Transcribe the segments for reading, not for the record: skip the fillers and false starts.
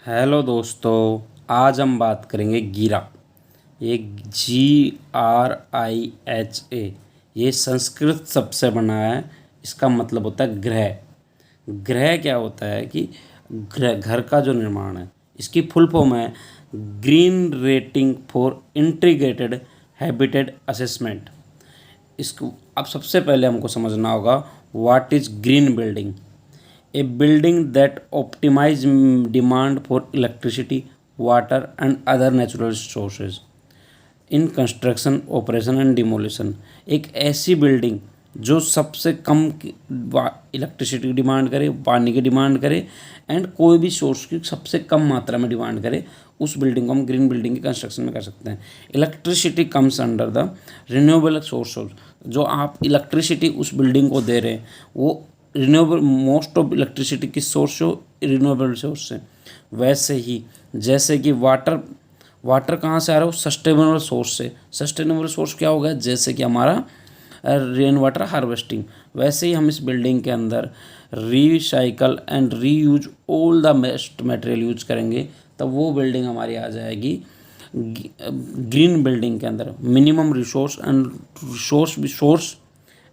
Hello दोस्तों, आज हम बात करेंगे गीरा। ये GRIHA, ये संस्कृत शब्द से बना है। इसका मतलब होता है गृह। गृह क्या होता है कि घर का जो निर्माण है, इसकी फुल फॉर्म है green rating for integrated habitat assessment. इसको अब सबसे पहले हमको समझना होगा what is green building. A building that optimize demand for electricity, water and other natural sources in construction, operation and demolition। एक ऐसी बिल्डिंग जो सबसे कम इलेक्ट्रिसिटी की डिमांड करे, पानी की डिमांड करे एंड कोई भी सोर्स की सबसे कम मात्रा में डिमांड करे, उस बिल्डिंग को हम ग्रीन बिल्डिंग की कंस्ट्रक्शन में कर सकते हैं। Electricity comes under the renewable source. जो आप इलेक्ट्रिसिटी उस बिल्डिंग को दे रहे हैं वो रिन्यूएबल, मोस्ट ऑफ इलेक्ट्रिसिटी की सोर्स जो रिन्यूएबल सोर्स है। वैसे ही जैसे कि वाटर कहाँ से आ रहा है, सस्टेनेबल सोर्स से। सस्टेनेबल सोर्स क्या होगा, जैसे कि हमारा रेन वाटर हार्वेस्टिंग। वैसे ही हम इस बिल्डिंग के अंदर recycle and reuse all the waste material use करेंगे, तब वो बिल्डिंग हमारी आ जाएगी ग्रीन बिल्डिंग के अंदर। Minimum resource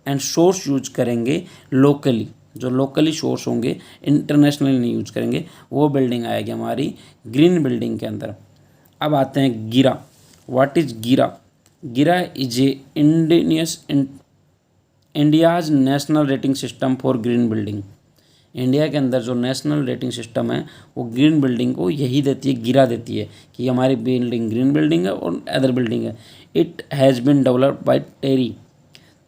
and source use करेंगे लोकली। जो लोकली सोर्स होंगे, इंटरनेशनली नहीं यूज करेंगे, वो बिल्डिंग आएगी हमारी ग्रीन बिल्डिंग के अंदर। अब आते हैं गीरा। What is गीरा? गीरा is a India's national rating system for green building. India के अंदर जो नेशनल रेटिंग सिस्टम है वो ग्रीन बिल्डिंग को यही देती है, गीरा देती है कि हमारी बिल्डिंग ग्रीन बिल्डिंग है और अदर बिल्डिंग है। It has been developed by TERI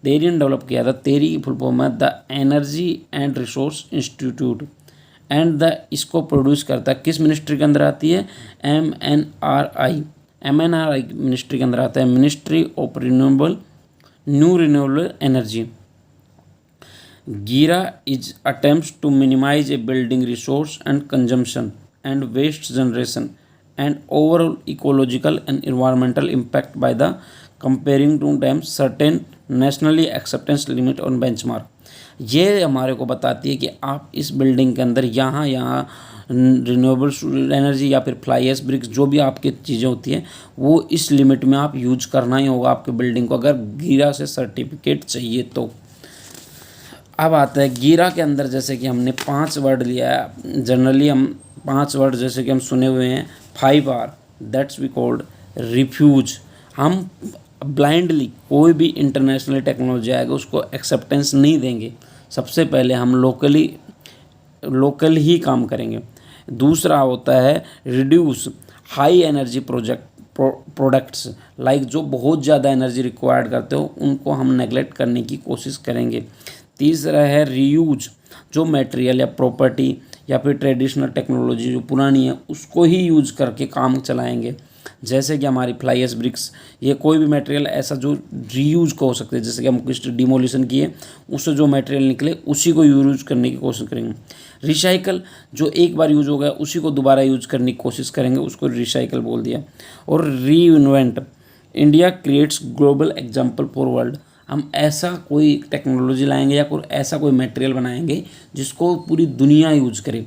ने डेवलप किया था। टेरी की फुल फॉर्म है the energy and resource institute and इसको प्रोड्यूस करता है, किस मिनिस्ट्री के अंदर आती है? MNRI मिनिस्ट्री के अंदर आता है, मिनिस्ट्री ऑफ रिन्यूएबल एनर्जी। गीरा is attempts to minimise a building resource and consumption and waste generation and overall ecological and environmental impact by the comparing to them certain nationally acceptance limit on benchmark. ये हमारे को बताती है कि आप इस building के अंदर यहाँ रिन्यूएबल एनर्जी या फिर फ्लाई एश ब्रिक्स, जो भी आपकी चीज़ें होती हैं, वो इस लिमिट में आप यूज करना ही होगा आपके बिल्डिंग को, अगर गीरा से सर्टिफिकेट चाहिए तो। अब आता है गीरा के अंदर, जैसे कि हमने 5 वर्ड लिया है। जनरली हम 5 वर्ड जैसे कि हम सुने हुए हैं, 5 R, that's we called refuse. हम ब्लाइंडली कोई भी इंटरनेशनल टेक्नोलॉजी आएगा उसको एक्सेप्टेंस नहीं देंगे। सबसे पहले हम लोकल ही काम करेंगे। दूसरा होता है reduce high energy products, like जो बहुत ज़्यादा एनर्जी रिक्वायर्ड करते हो उनको हम नेगलेक्ट करने की कोशिश करेंगे। तीसरा है रीयूज, जो मटेरियल या प्रॉपर्टी या फिर ट्रेडिशनल टेक्नोलॉजी जो पुरानी है उसको ही यूज करके काम चलाएंगे। जैसे कि हमारी फ्लाई एश ब्रिक्स, ये कोई भी मटेरियल ऐसा जो रीयूज का हो सकता है, जैसे कि हम कुछ डिमोलिशन किए उससे जो मटेरियल निकले उसी को यूज करने की कोशिश करेंगे। रिसाइकल, जो एक बार यूज हो गया उसी को दोबारा यूज करने की कोशिश करेंगे, उसको रिसाइकल बोल दिया। और री invent, India creates global example for world. हम ऐसा कोई टेक्नोलॉजी लाएंगे या कोई ऐसा कोई मटेरियल बनाएंगे जिसको पूरी दुनिया यूज करे,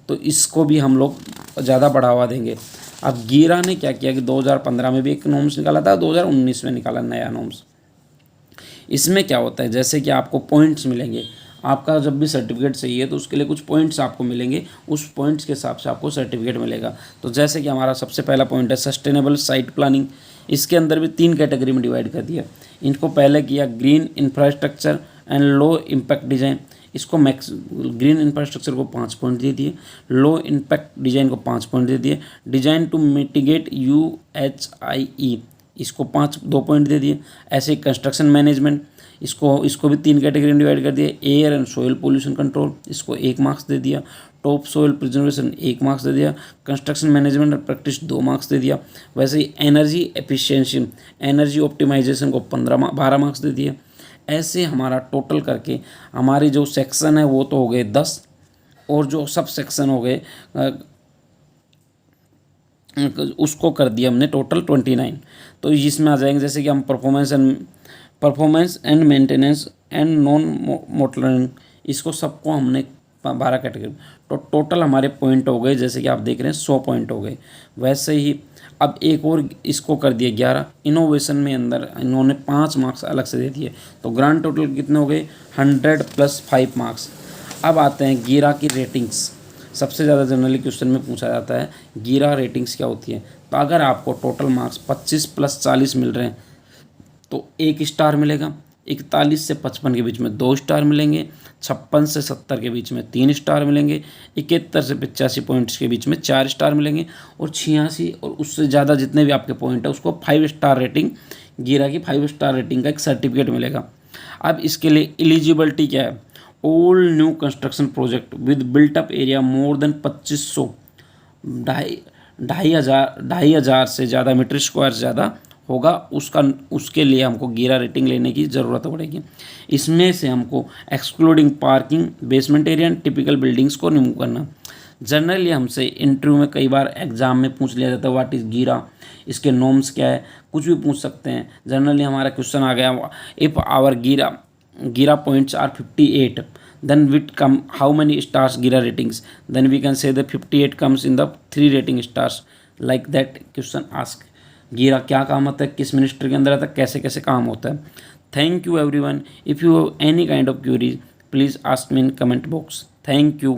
तो इसको भी हम लोग ज़्यादा बढ़ावा देंगे। अब गीरा ने क्या किया कि 2015 में भी एक नॉर्म्स निकाला था, 2019 में निकाला नया नॉर्म्स। इसमें क्या होता है, जैसे कि आपको पॉइंट्स मिलेंगे, आपका जब भी सर्टिफिकेट चाहिए तो उसके लिए कुछ पॉइंट्स आपको मिलेंगे, उस पॉइंट्स के हिसाब से आपको सर्टिफिकेट मिलेगा। तो जैसे कि हमारा सबसे पहला पॉइंट है सस्टेनेबल साइट प्लानिंग। इसके अंदर भी 3 कैटेगरी में डिवाइड कर दिया। इनको पहले किया green infrastructure and low impact design. इसको ग्रीन इंफ्रास्ट्रक्चर को 5 पॉइंट दे दिए, लो इम्पैक्ट डिज़ाइन को 5 पॉइंट दे दिए, डिज़ाइन टू मिटिगेट UHIE इसको 2 पॉइंट दे दिए। ऐसे कंस्ट्रक्शन मैनेजमेंट, इसको भी 3 कैटेगरी में डिवाइड कर दिया। Air and soil pollution control, इसको 1 मार्क्स दे दिया। टॉप सोयल प्रिजर्वेशन 1 मार्क्स दे दिया। कंस्ट्रक्शन मैनेजमेंट और प्रैक्टिस 2 मार्क्स दे दिया। वैसे ही एनर्जी एफिशिएंसी, एनर्जी ऑप्टिमाइजेशन को 12 मार्क्स दे दिए। ऐसे हमारा टोटल करके हमारी जो सेक्शन है वो तो हो गए 10, और जो सब सेक्शन हो गए उसको कर दिया हमने टोटल 29। तो इसमें आ जाएंगे जैसे कि हम performance and maintenance and non motoring, इसको सबको हमने 12 कैटेगरी। तो टोटल हमारे पॉइंट हो गए, जैसे कि आप देख रहे हैं 100 पॉइंट हो गए। वैसे ही अब एक और इसको कर दिए 11। इनोवेशन में अंदर इन्होंने 5 मार्क्स अलग से दे दिए, तो ग्रांड टोटल कितने हो गए 100 + 5 मार्क्स। अब आते हैं गीरा की रेटिंग्स। सबसे ज़्यादा जनरली क्वेश्चन में पूछा जाता है गीरा रेटिंग्स क्या होती है। तो अगर आपको टोटल मार्क्स 25 + 40 मिल रहे हैं तो 1 स्टार मिलेगा, 41 से 55 के बीच में 2 स्टार मिलेंगे, 56 से 70 के बीच में 3 स्टार मिलेंगे, 71 से 85 पॉइंट्स के बीच में 4 स्टार मिलेंगे, और 86 और उससे ज़्यादा जितने भी आपके पॉइंट है उसको 5 स्टार रेटिंग, गीरा की 5 स्टार रेटिंग का एक सर्टिफिकेट मिलेगा। अब इसके लिए एलिजिबिलिटी क्या है, all new construction project with built up area more than 2500, 2,500 से ज़्यादा मीटर स्क्वायर से ज़्यादा होगा, उसके लिए हमको गीरा रेटिंग लेने की ज़रूरत पड़ेगी। इसमें से हमको excluding parking, basement area and typical buildings को रिमूव करना। जनरली हमसे इंटरव्यू में कई बार एग्जाम में पूछ लिया जाता है व्हाट इज़ गीरा, इसके नॉर्म्स क्या है, कुछ भी पूछ सकते हैं। जनरली हमारा क्वेश्चन आ गया इफ़ आवर गीरा points are 58, then with come how many stars गीरा ratings, then we can say the 58 comes in the 3 rating stars, like that question ask। गीरा क्या काम होता है, किस मिनिस्ट्री के अंदर आता है, कैसे कैसे काम होता है। Thank you everyone. If you have any kind of queries please ask me in comment box. Thank you.